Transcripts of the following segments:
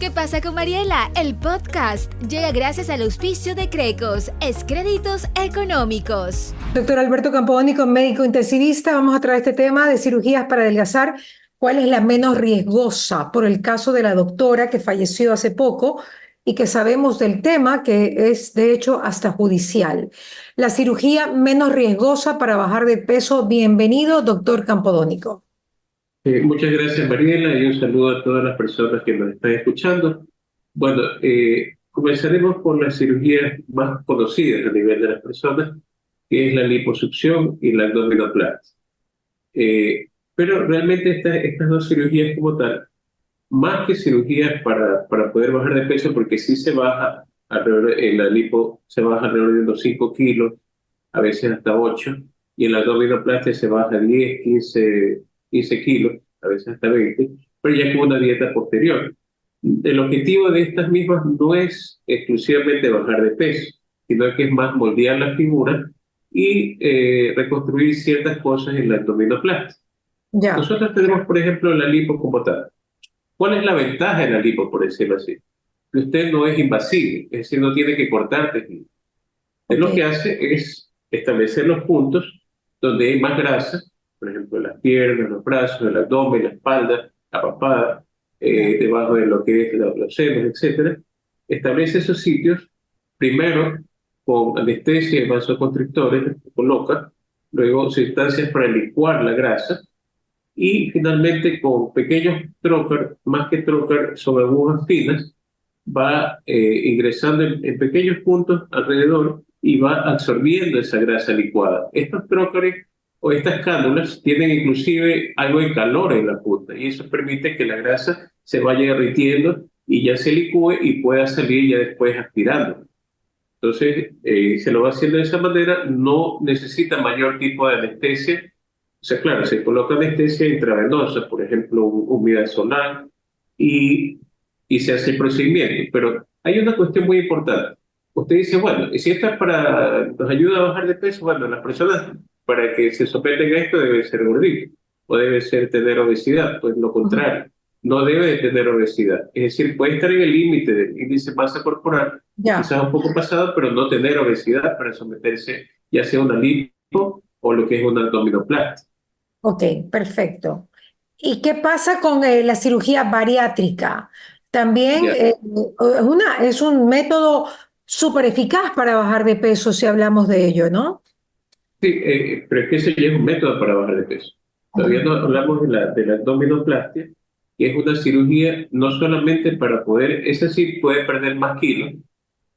¿Qué pasa con Mariela? El podcast llega gracias al auspicio de Crecos, Créditos Económicos. Doctor Alberto Campodónico, médico intensivista, vamos a traer este tema de cirugías para adelgazar. ¿Cuál es la menos riesgosa? Por el caso de la doctora que falleció hace poco y que sabemos del tema, que es de hecho hasta judicial. La cirugía menos riesgosa para bajar de peso. Bienvenido, doctor Campodónico. Muchas gracias, Mariela, y un saludo a todas las personas que nos están escuchando. Bueno, comenzaremos con las cirugías más conocidas a nivel de las personas, que es la liposucción y la abdominoplastia. Pero realmente estas dos cirugías como tal, más que cirugías para poder bajar de peso, porque sí se baja, en la lipo se baja alrededor de unos 5 kilos, a veces hasta 8, y en la abdominoplastia se baja 10, 15 kilos, a veces hasta 20, pero ya con una dieta posterior. El objetivo de estas mismas no es exclusivamente bajar de peso, sino que es más moldear la figura y reconstruir ciertas cosas en la abdominoplastia. Ya, Nosotros tenemos, por ejemplo, la lipo como tal. ¿Cuál es la ventaja de la lipo, por decirlo así? Que usted no es invasivo, es decir, no tiene que cortar tejido. Él ok. lo que hace es establecer los puntos donde hay más grasa, por ejemplo, las piernas, los brazos, el abdomen, la espalda, la papada, Ya, debajo de lo que es los senos, etcétera. Establece esos sitios, primero con anestesia y vasoconstrictores, coloca, luego sustancias para licuar la grasa, y finalmente con pequeños trocar, más que trocar, son agujas finas, va ingresando en pequeños puntos alrededor y va absorbiendo esa grasa licuada. Estos trócares o estas cánulas tienen inclusive algo de calor en la punta y eso permite que la grasa se vaya derritiendo y ya se licúe y pueda salir ya después aspirando. Entonces, se lo va haciendo de esa manera, no necesita mayor tipo de anestesia. O sea, claro, se coloca anestesia intravenosa, por ejemplo, un midazolam, y, y se hace el procedimiento. Pero hay una cuestión muy importante. Usted dice, bueno, y si esto es nos ayuda a bajar de peso, bueno, las personas para que se someten a esto deben ser gorditos o debe ser tener obesidad. Pues lo ujú, contrario, no debe de tener obesidad. Es decir, puede estar en el límite del índice de masa corporal, o ya, quizás un poco pasado, pero no tener obesidad para someterse ya sea a una lipo o lo que es una abdominoplastia. ok, perfecto. ¿Y qué pasa con la cirugía bariátrica? También Ya. es un método súper eficaz para bajar de peso si hablamos de ello, ¿no? Sí, pero es que ese ya es un método para bajar de peso. Todavía Ujú. no hablamos de la abdominoplastia, que es una cirugía no solamente para poder, esa sí puede perder más kilos,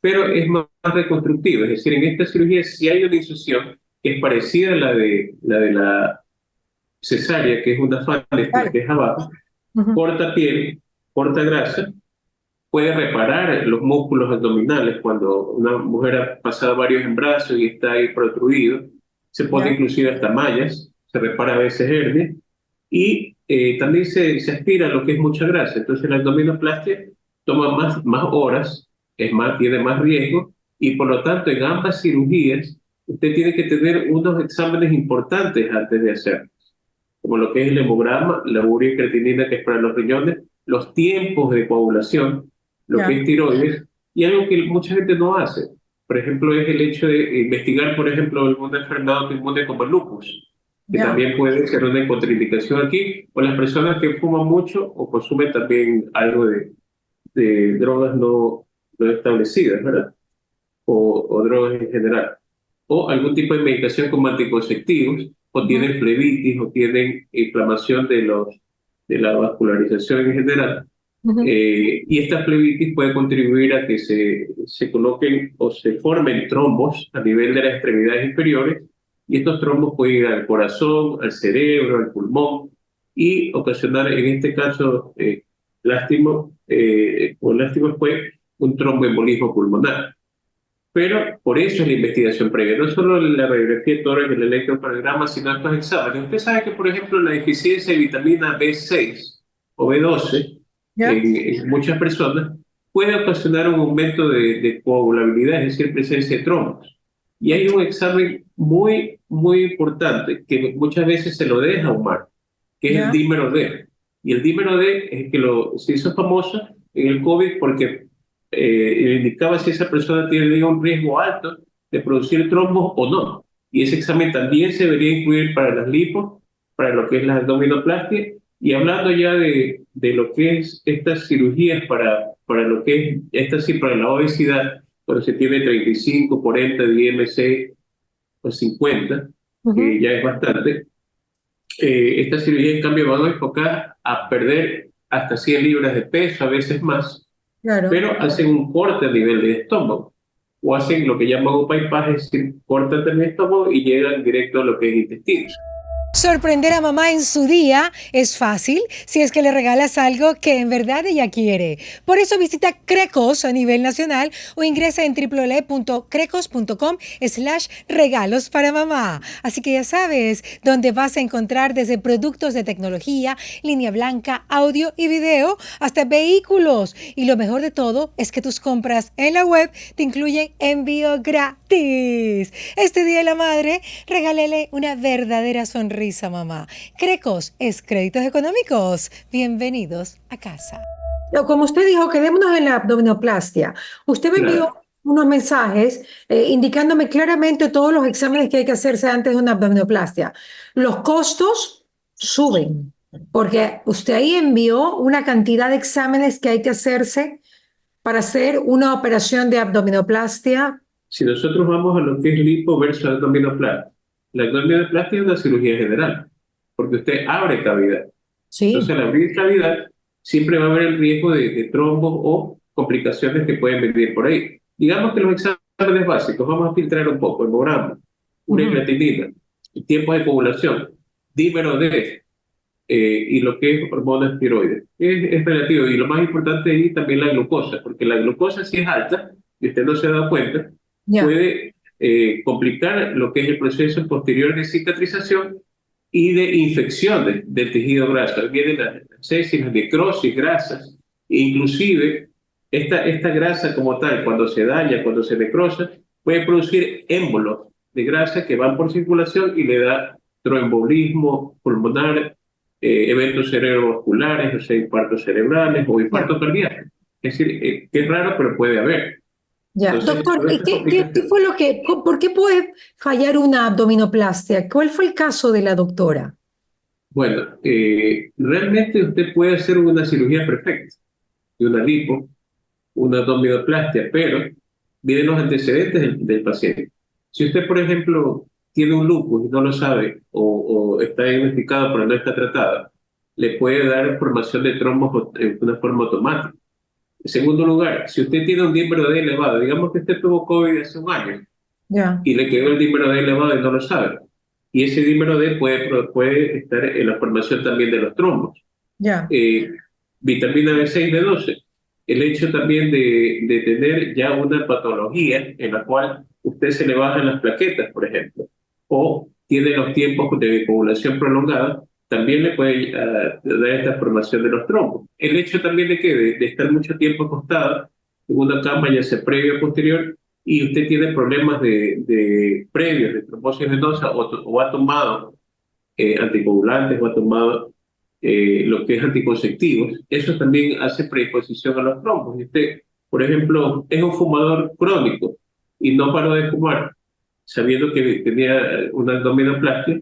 pero es más reconstructiva. Es decir, en esta cirugía sí hay una incisión que es parecida a la cesárea, que es una falange Claro. que es abajo, Ujú. corta piel, corta grasa, puede reparar los músculos abdominales cuando una mujer ha pasado varios embarazos y está ahí protruido, se pone Ya, inclusive hasta mallas, se repara a veces hernia y también se aspira a lo que es mucha grasa. Entonces la abdominoplastia toma más horas, tiene más riesgo y por lo tanto en ambas cirugías usted tiene que tener unos exámenes importantes antes de hacer, como lo que es el hemograma, la urea y creatinina que es para los riñones, los tiempos de coagulación, lo que ya, es tiroides, y algo que mucha gente no hace. Por ejemplo, es el hecho de investigar, por ejemplo, alguna enfermedad autoinmune como el lupus, que ya. también puede ser una contraindicación aquí, o las personas que fuman mucho o consumen también algo de drogas no establecidas, ¿verdad? O drogas en general, o algún tipo de medicación como anticonceptivos, o Ujú. tienen flebitis, o tienen inflamación de la vascularización en general. Ujú. Y esta flebitis puede contribuir a que se coloquen o se formen trombos a nivel de las extremidades inferiores, y estos trombos pueden ir al corazón, al cerebro, al pulmón, y ocasionar, en este caso, lástimo fue un tromboembolismo pulmonar. Pero por eso es la investigación previa, no solo la radiografía de tórax y el electrocardiograma, sino estos exámenes. Usted sabe que, por ejemplo, la deficiencia de vitamina B6 o B12 Ya, en muchas personas puede ocasionar un aumento de coagulabilidad, es decir, presencia de trombos. Y hay un examen muy importante que muchas veces se lo deja a un mar, que es el ya, dímero D. Y el dímero D es el que se hizo famoso en el COVID porque indicaba si esa persona tiene digo, un riesgo alto de producir trombos o no. Y ese examen también se debería incluir para las lipos, para lo que es la abdominoplastia. Y hablando ya de lo que es estas cirugías para lo que es, esta sí, para la obesidad, cuando se tiene 35, 40 de IMC o 50, que Ujú. ya es bastante, esta cirugía en cambio van enfocadas a perder hasta 100 libras de peso, a veces más, Claro. pero hacen un corte a nivel de estómago o hacen lo que llaman un bypass, es decir, cortan el estómago y llegan directo a lo que es intestino. Sorprender a mamá en su día es fácil si es que le regalas algo que en verdad ella quiere. Por eso visita Crecos a nivel nacional o ingresa en www.crecos.com/regalos para mamá. Así que ya sabes, donde vas a encontrar desde productos de tecnología, línea blanca, audio y video, hasta vehículos. Y lo mejor de todo es que tus compras en la web te incluyen envío gratis. Este Día de la Madre, regálele una verdadera sonrisa, mamá. Crecos es créditos económicos. Bienvenidos a casa. Como usted dijo, quedémonos en la abdominoplastia. Usted me envió Claro. unos mensajes indicándome claramente todos los exámenes que hay que hacerse antes de una abdominoplastia. Los costos suben, porque usted ahí envió una cantidad de exámenes que hay que hacerse para hacer una operación de abdominoplastia. Si nosotros vamos a lo que es lipo versus abdominoplastia, la abdominoplastia es una cirugía general, porque usted abre cavidad. Sí, Entonces, al abrir cavidad, siempre va a haber el riesgo de trombos o complicaciones que pueden venir por ahí. Digamos que los exámenes básicos, vamos a filtrar un poco, hemograma, ujú, ureatina, tiempo de coagulación, dímero D, y lo que es hormonas tiroides. Es relativo, y lo más importante ahí también la glucosa, porque la glucosa si es alta, y usted no se da cuenta, ya. puede complicar lo que es el proceso posterior de cicatrización y de infección del tejido graso. Vienen las sepsis, las necrosis, grasas, e inclusive esta grasa como tal, cuando se daña, cuando se necrosa, puede producir émbolos de grasa que van por circulación y le da tromboembolismo pulmonar, eventos cerebrovasculares, o sea, infartos cerebrales o Ya. infarto cardíaco. Es decir, que es raro, pero puede haber. Ya, Entonces, doctor, todas ¿y estas qué complicaciones. fue por qué puede fallar una abdominoplastia? ¿Cuál fue el caso de la doctora? Bueno, realmente usted puede hacer una cirugía perfecta, de una lipo, una abdominoplastia, pero vienen los antecedentes del paciente. Si usted, por ejemplo, tiene un lupus y no lo sabe, o está diagnosticado pero no está tratado, le puede dar formación de trombos de una forma automática. En segundo lugar, si usted tiene un dímero D elevado, digamos que usted tuvo COVID hace un año Ya, y le quedó el dímero D elevado y no lo sabe, y ese dímero D puede estar en la formación también de los trombos. ya, eh, Vitamina B6, B12. El hecho también de tener ya una patología en la cual usted se le bajan las plaquetas, por ejemplo, o tiene los tiempos de coagulación prolongada, también le puede dar esta formación de los trombos. El hecho también de que de estar mucho tiempo acostado en una cama, ya sea previo o posterior, y usted tiene problemas de previos de trombosis venosa o ha tomado anticoagulantes o ha tomado lo que es anticonceptivos, eso también hace predisposición a los trombos. Y usted, por ejemplo, es un fumador crónico y no paró de fumar, sabiendo que tenía una abdominoplastia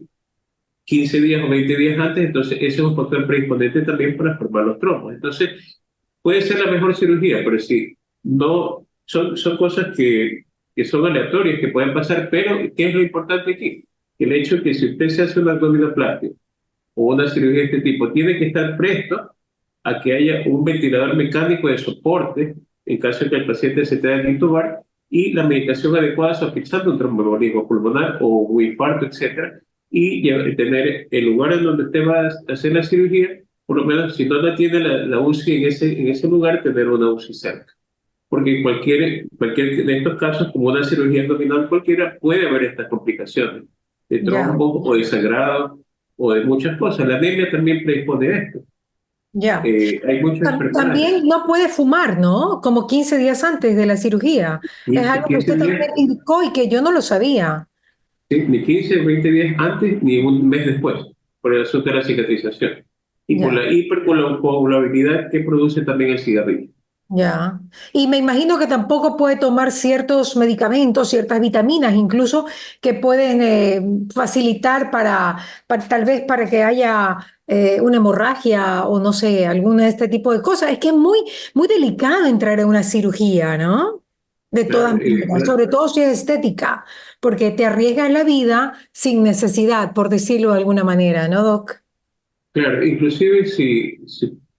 15 días o 20 días antes, entonces ese es un factor predisponente también para formar los trombos. Entonces, puede ser la mejor cirugía, pero sí, no, son cosas que son aleatorias, que pueden pasar, pero ¿qué es lo importante aquí? El hecho de que si usted se hace una abdominoplastia o una cirugía de este tipo, tiene que estar presto a que haya un ventilador mecánico de soporte en caso de que el paciente se tenga que intubar y la medicación adecuada sospechando un tromboembolismo pulmonar o un infarto, etcétera, y tener el lugar en donde usted va a hacer la cirugía, por lo menos si no la tiene la UCI en ese lugar, tener una UCI cerca. Porque en cualquier de estos casos, como una cirugía abdominal cualquiera, puede haber estas complicaciones de ya, trombos o de sangrado o de muchas cosas. La anemia también predispone a esto. ya. Hay muchas enfermedades. También no puede fumar, ¿no? Como 15 días antes de la cirugía. Es 15, algo que 15 usted días, también indicó y que yo no lo sabía. sí, ni 15, 20 días antes ni un mes después, por el asunto de la cicatrización. Y por Ya. la hipercoagulabilidad que produce también el cigarrillo. Ya. Y me imagino que tampoco puede tomar ciertos medicamentos, ciertas vitaminas, incluso que pueden facilitar tal vez para que haya una hemorragia o no sé, alguna de este tipo de cosas. Es que es muy delicado entrar en una cirugía, ¿no? De todas Claro, maneras, sobre todo si es estética, porque te arriesgas la vida sin necesidad, por decirlo de alguna manera, ¿no, Doc? claro, inclusive si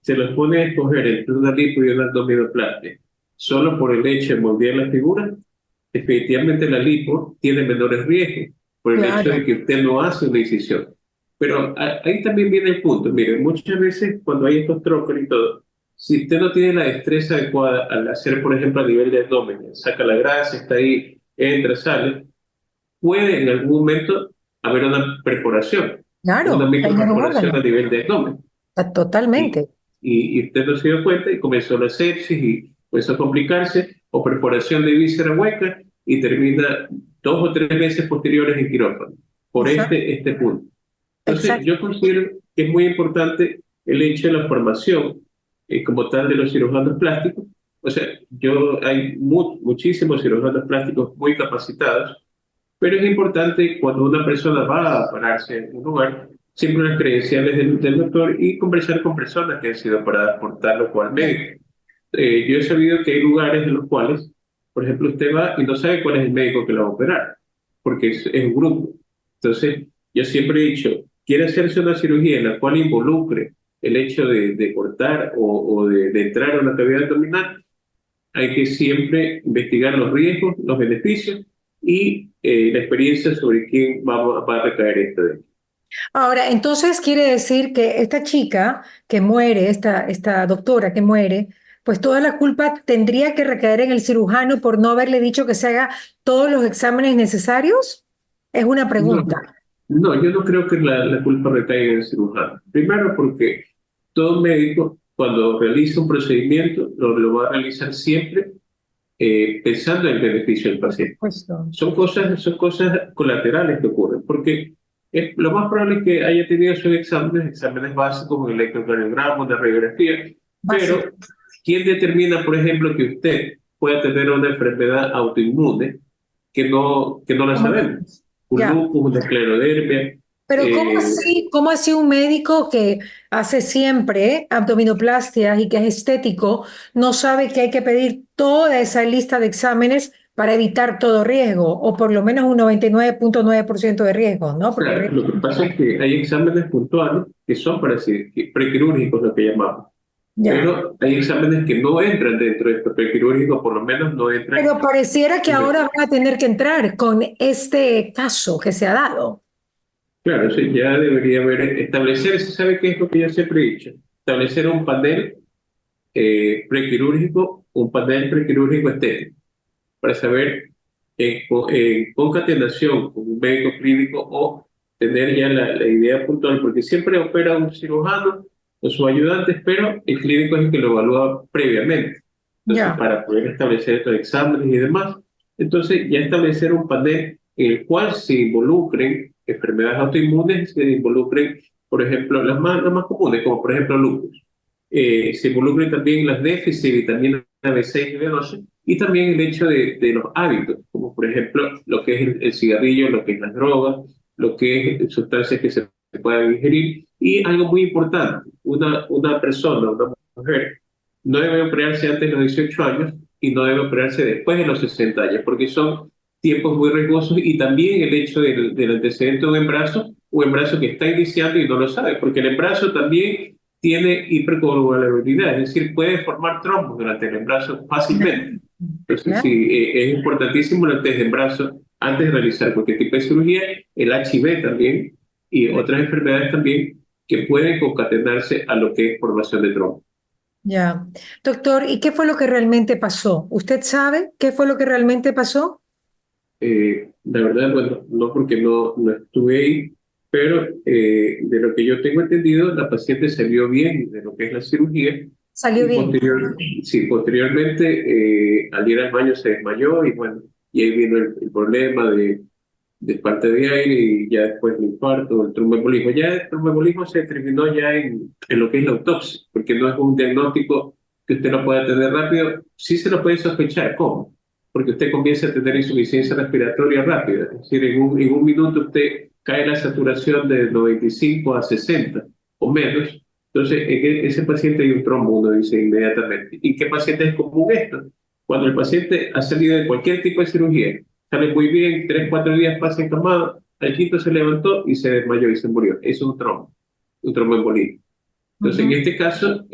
se los pone a escoger entre una lipo y una abdominoplastia, solo por el hecho de moldear la figura, efectivamente la lipo tiene menores riesgos por el hecho de Claro, que usted no hace una incisión. Pero ahí también viene el punto. Mire, muchas veces cuando hay estos tróconos y todo, si usted no tiene la destreza adecuada al hacer, por ejemplo, a nivel de abdomen, saca la grasa, está ahí, entra, sale, puede en algún momento haber una perforación, una claro, dañar un microperforación a órgano. nivel de abdomen. Y, Totalmente. y usted no se dio cuenta y comenzó la sepsis y comenzó a complicarse, o perforación de víscera hueca y termina 2 o 3 meses posteriores en quirófano por Exacto, este punto. Entonces, exacto. yo considero que es muy importante el hecho de la formación como tal de los cirujanos plásticos. O sea, hay muchísimos cirujanos plásticos muy capacitados, pero es importante cuando una persona va a pararse en un lugar, siempre las credenciales del doctor y conversar con personas que han sido paradas por tal o cual médico. Yo he sabido que hay lugares en los cuales, por ejemplo, usted va y no sabe cuál es el médico que lo va a operar, porque es un grupo. Entonces, yo siempre he dicho, quiere hacerse una cirugía en la cual involucre el hecho de cortar o de entrar a una cavidad abdominal, hay que siempre investigar los riesgos, los beneficios y la experiencia sobre quién va a recaer esto. Ahora, entonces quiere decir que esta chica que muere, esta doctora que muere, pues toda la culpa tendría que recaer en el cirujano por no haberle dicho que se haga todos los exámenes necesarios. Es una No, pregunta. no, yo no creo que la culpa recaiga en el cirujano. Primero porque todo médico, cuando realiza un procedimiento, lo va a realizar siempre pensando en el beneficio del Por paciente. supuesto. Son cosas colaterales que ocurren, porque lo más probable es que haya tenido sus exámenes básicos, un electrocardiograma, una radiografía, Básico. pero ¿quién determina, por ejemplo, que usted pueda tener una enfermedad autoinmune que no la ¿Cómo? sabemos? Un Ya. lupus, una esclerodermia. Pero eh, cómo así un médico que hace siempre abdominoplastias y que es estético no sabe que hay que pedir toda esa lista de exámenes para evitar todo riesgo, o por lo menos un 99,9% de riesgo, ¿no? Porque claro, lo que pasa es que hay exámenes puntuales que son para prequirúrgicos, lo que llamamos. ya. Pero hay exámenes que no entran dentro de estos prequirúrgicos, por lo menos no entran. Pero pareciera que ahora van a tener que entrar con este caso que se ha dado. Claro, sí, ya debería haber establecerse, ¿sabe qué es lo que yo siempre he dicho? Establecer un panel prequirúrgico, un panel prequirúrgico estético, para saber en concatenación con un médico clínico o tener ya la idea puntual, porque siempre opera un cirujano o sus ayudantes, pero el clínico es el que lo evalúa previamente. Entonces, Ya. para poder establecer estos exámenes y demás, entonces ya establecer un panel en el cual se involucren enfermedades autoinmunes, se involucren, por ejemplo, las más comunes, como por ejemplo lupus. Se involucren también las déficits de vitamina B6 y B12, y también el hecho de los hábitos, como por ejemplo lo que es el cigarrillo, lo que es las drogas, lo que es sustancias que se puedan ingerir. Y algo muy importante, una persona, una mujer, no debe operarse antes de los 18 años y no debe operarse después de los 60 años, porque son tiempos muy riesgosos, y también el hecho del antecedente de un embarazo que está iniciando y no lo sabe, porque el embarazo también tiene hipercoagulabilidad, es decir, puede formar trombos durante el embarazo fácilmente. Entonces, Ya. sí, es importantísimo el test de embarazo antes de realizar cualquier tipo de cirugía, el HIV también y otras enfermedades también que pueden concatenarse a lo que es formación de trombo. Ya. Doctor, ¿y qué fue lo que realmente pasó? ¿Usted sabe qué fue lo que realmente pasó? La verdad, bueno, no porque no estuve ahí, pero de lo que yo tengo entendido, la paciente salió bien de lo que es la cirugía Salió y bien. sí, posteriormente al ir al baño se desmayó y bueno, y ahí vino el problema de falta de aire y ya después el infarto, el tromboembolismo. Ya el tromboembolismo se terminó ya en lo que es la autopsia, porque no es un diagnóstico que usted lo pueda tener rápido, sí se lo puede sospechar. ¿Cómo? Porque usted comienza a tener insuficiencia respiratoria rápida. Es decir, en un minuto usted cae la saturación de 95 a 60 o menos. Entonces, en ese paciente hay un trombo, uno dice inmediatamente. ¿Y qué paciente es común esto? Cuando el paciente ha salido de cualquier tipo de cirugía, sale muy bien, 3, 4 días pasa encamado, al quinto se levantó y se desmayó y se murió. Eso es un tromboembolismo. Entonces, en Ujú. este caso,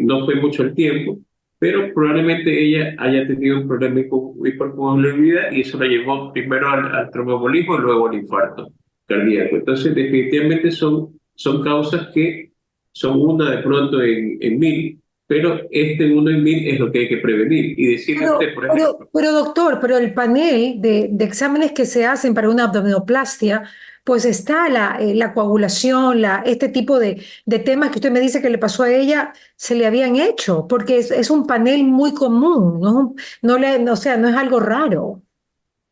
no fue mucho el tiempo, pero probablemente ella haya tenido un problema de hipercoagulabilidad y eso la llevó primero al tromboembolismo y luego al infarto cardíaco. Entonces, definitivamente son causas que son una de pronto en mil, pero este uno en mil es lo que hay que prevenir. Y decirle a usted, por ejemplo, Pero doctor, pero el panel de exámenes que se hacen para una abdominoplastia, pues está la coagulación, este tipo de temas que usted me dice que le pasó a ella, se le habían hecho, porque es un panel muy común, no, o sea, no es algo raro.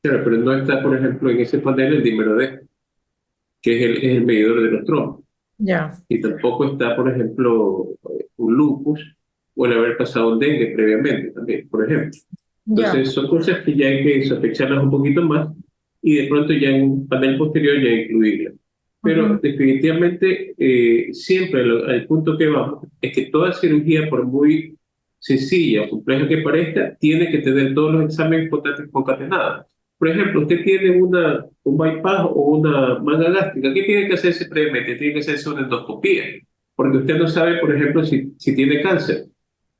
claro, pero no está, por ejemplo, en ese panel el dímero D, que es el medidor de los trombos. Ya, Y tampoco está, por ejemplo, un lupus o el haber pasado un dengue previamente también, por ejemplo. ya. Entonces, son cosas que ya hay que sospecharlas un poquito más y de pronto ya en un panel posterior ya incluirlas. Pero Ujú. definitivamente, siempre al punto que vamos es que toda cirugía, por muy sencilla o compleja que parezca, tiene que tener todos los exámenes importantes concatenados. Por ejemplo, usted tiene un bypass o una manga gástrica. ¿Qué tiene que hacerse previamente? Tiene que hacerse una endoscopía, porque usted no sabe, por ejemplo, si tiene cáncer,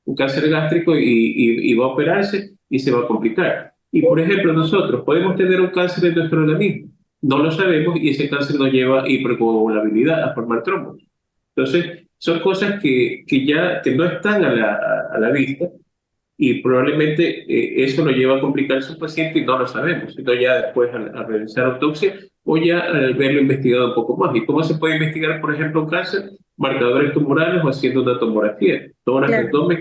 un cáncer gástrico y va a operarse y se va a complicar. Y, por ejemplo, nosotros podemos tener un cáncer en nuestro organismo, no lo sabemos y ese cáncer nos lleva a hipercoagulabilidad, a formar trombos. Entonces, son cosas que no están a la vista y probablemente eso lo lleva a complicarse un paciente y no lo sabemos, sino ya después al realizar autopsia o ya al verlo investigado un poco más. ¿Y cómo se puede investigar, por ejemplo, un cáncer? Marcadores tumorales o haciendo una tomografía, tórax, Claro. abdomen,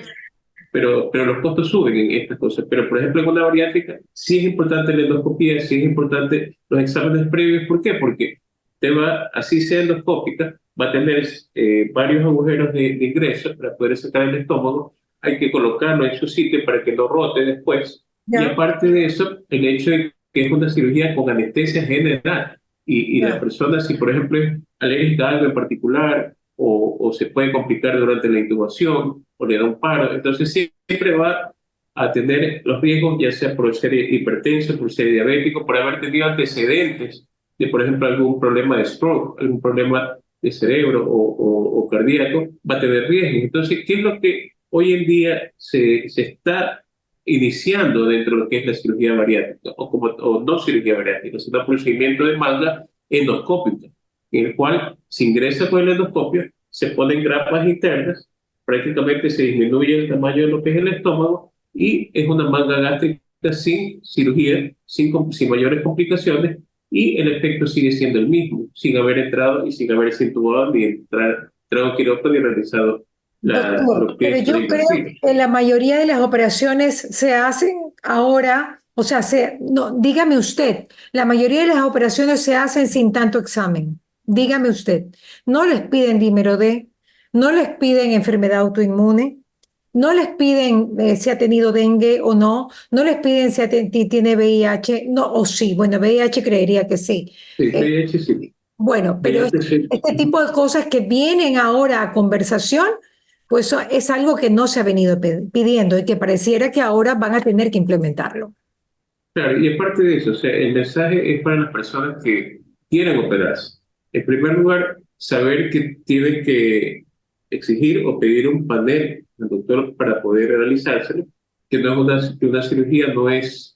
pero los costos suben en estas cosas. Pero, por ejemplo, en una bariátrica sí es importante la endoscopía, sí es importante los exámenes previos. ¿Por qué? Porque te va, así sea endoscópica, va a tener varios agujeros de ingreso para poder sacar el estómago. Hay que colocarlo en su sitio para que no rote después. Y Ya, aparte de eso, el hecho de que es una cirugía con anestesia general y la ya. persona, si por ejemplo es alérgica a algo en particular o se puede complicar durante la intubación o le da un paro. Entonces siempre va a tener los riesgos, ya sea por ser hipertenso, por ser diabético, por haber tenido antecedentes de, por ejemplo, algún problema de stroke, algún problema de cerebro o cardíaco, va a tener riesgos. Entonces, ¿qué es lo que hoy en día se está iniciando dentro de lo que es la cirugía bariátrica, o no cirugía bariátrica, sino procedimiento de manga endoscópica, en el cual se ingresa con el endoscopio, se ponen grapas internas, prácticamente se disminuye el tamaño de lo que es el estómago y es una manga gástrica sin cirugía, sin mayores complicaciones y el efecto sigue siendo el mismo, sin haber entrado y sin haberse intubado ni entrado quirófano y realizado Doctor, lo que pero es la yo creo invasiva. que la mayoría de las operaciones se hacen ahora, o sea, no, dígame usted, la mayoría de las operaciones se hacen sin tanto examen. Dígame usted, no les piden dímero D, no les piden enfermedad autoinmune, no les piden si ha tenido dengue o no, no les piden si tiene VIH, no, o sí, bueno, VIH creería que sí. Sí, Eh, VIH sí, bueno, pero VIH sí. este tipo de cosas que vienen ahora a conversación, pues es algo que no se ha venido pidiendo y que pareciera que ahora van a tener que implementarlo. Claro, y aparte de eso, o sea, el mensaje es para las personas que quieren operarse. En primer lugar, saber que tienen que exigir o pedir un panel al doctor para poder realizárselo, que no es que una cirugía no es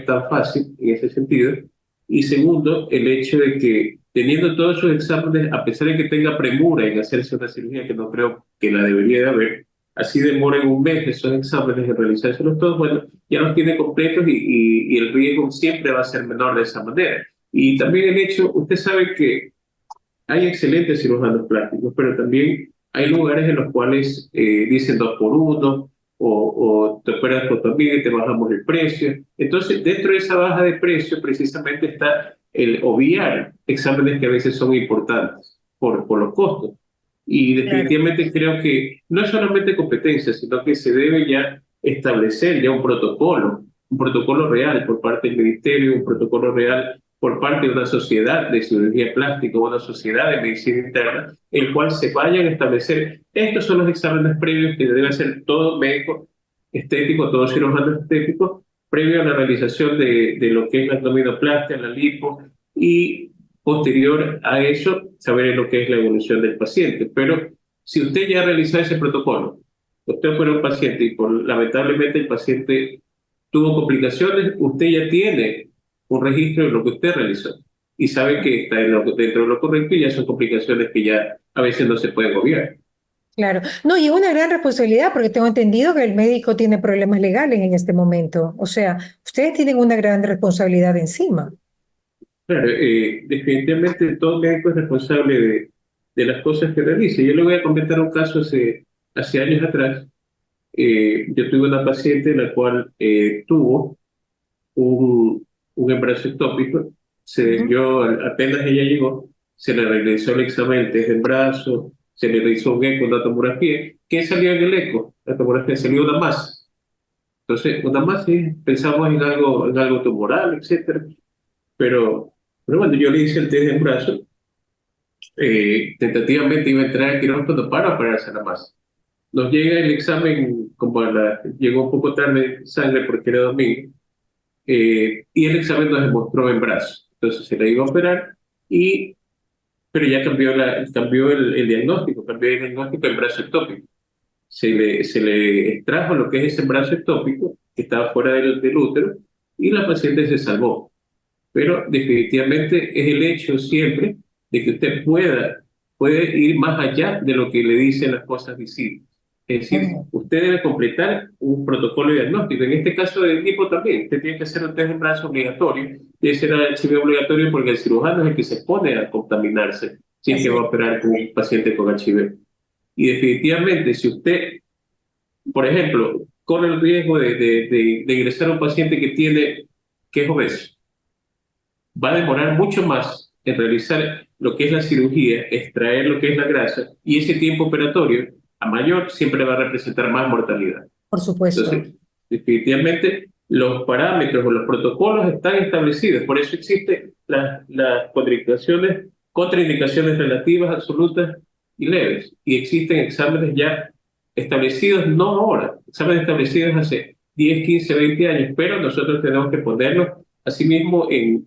tan fácil en ese sentido. Y segundo, el hecho de que teniendo todos esos exámenes, a pesar de que tenga premura en hacerse una cirugía, que no creo que la debería de haber, así demoren un mes esos exámenes en realizárselos todos, bueno, ya los tiene completos y el riesgo siempre va a ser menor de esa manera. Y también el hecho, usted sabe que hay excelentes cirujanos plásticos, pero también hay lugares en los cuales dicen 2 por 1 o te operas por también y te bajamos el precio. Entonces, dentro de esa baja de precio precisamente está el obviar exámenes que a veces son importantes por los costos. Y Claro. definitivamente creo que no es solamente competencia, sino que se debe ya establecer ya un protocolo real por parte del ministerio, un protocolo real por parte de una sociedad de cirugía plástica o una sociedad de medicina interna, el cual se vayan a establecer. Estos son los exámenes previos que debe hacer todo médico estético, todo cirujano estético, previo a la realización de lo que es la abdominoplastia, la lipo, y posterior a eso, saber lo que es la evolución del paciente. Pero si usted ya realizó ese protocolo, usted fue un paciente y lamentablemente el paciente tuvo complicaciones, usted ya tiene un registro de lo que usted realizó y sabe que está dentro de lo correcto y ya son complicaciones que ya a veces no se pueden obviar. Claro. No, y es una gran responsabilidad porque tengo entendido que el médico tiene problemas legales en este momento. O sea, ustedes tienen una gran responsabilidad encima. Claro, definitivamente todo médico es responsable de las cosas que realiza. Yo le voy a comentar un caso hace años atrás. Yo tuve una paciente la cual tuvo un embarazo ectópico. Ujú. Yo, apenas ella llegó, se le realizó el examen de embarazo, se le realizó un eco, una tomografía. ¿Qué salió en el eco? La tomografía salió una masa. Entonces, una masa, sí, pensamos en algo tumoral, etcétera. Pero cuando yo le hice el test de embarazo, tentativamente iba a entrar al quirófano para operarse la masa. Nos llega el examen, llegó un poco tarde sangre porque era domingo, y el examen nos demostró embarazo. Entonces se le iba a operar, pero ya cambió el diagnóstico del brazo ectópico. Se le extrajo lo que es ese brazo ectópico, que estaba fuera del útero, y la paciente se salvó. Pero definitivamente es el hecho siempre de que usted puede ir más allá de lo que le dicen las cosas visibles. Es decir, Ujú. usted debe completar un protocolo diagnóstico. En este caso del tipo también, usted tiene que hacer un test de embarazo obligatorio, y ese era el HIV obligatorio porque el cirujano es el que se pone a contaminarse si es que Así va es. a operar con un paciente con HIV. Y definitivamente, si usted, por ejemplo, corre el riesgo de ingresar a un paciente que es obeso, va a demorar mucho más en realizar lo que es la cirugía, extraer lo que es la grasa, y ese tiempo operatorio, a mayor, siempre va a representar más mortalidad. Por supuesto. Entonces, definitivamente, los parámetros o los protocolos están establecidos, por eso existen las contraindicaciones relativas, absolutas y leves, y existen exámenes ya establecidos, no ahora, exámenes establecidos hace 10, 15, 20 años, pero nosotros tenemos que ponerlos, asimismo, en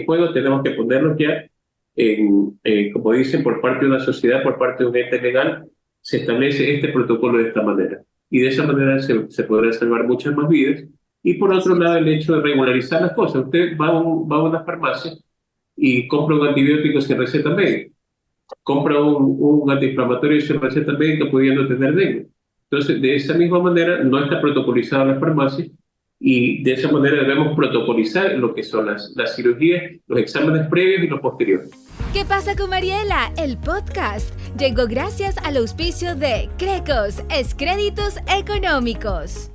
juego, tenemos que ponerlos ya como dicen, por parte de una sociedad, por parte de un ente legal, se establece este protocolo de esta manera. Y de esa manera se podrán salvar muchas más vidas. Y por otro Así lado, es. el hecho de regularizar las cosas. Usted va a una farmacia y compra un antibiótico sin receta médica, compra un antiinflamatorio sin receta médica pudiendo tener dengue. Entonces, de esa misma manera, no está protocolizada la farmacia y de esa manera debemos protocolizar lo que son las cirugías, los exámenes previos y los posteriores. ¿Qué pasa con Mariela? El podcast llegó gracias al auspicio de Crecos, Créditos Económicos.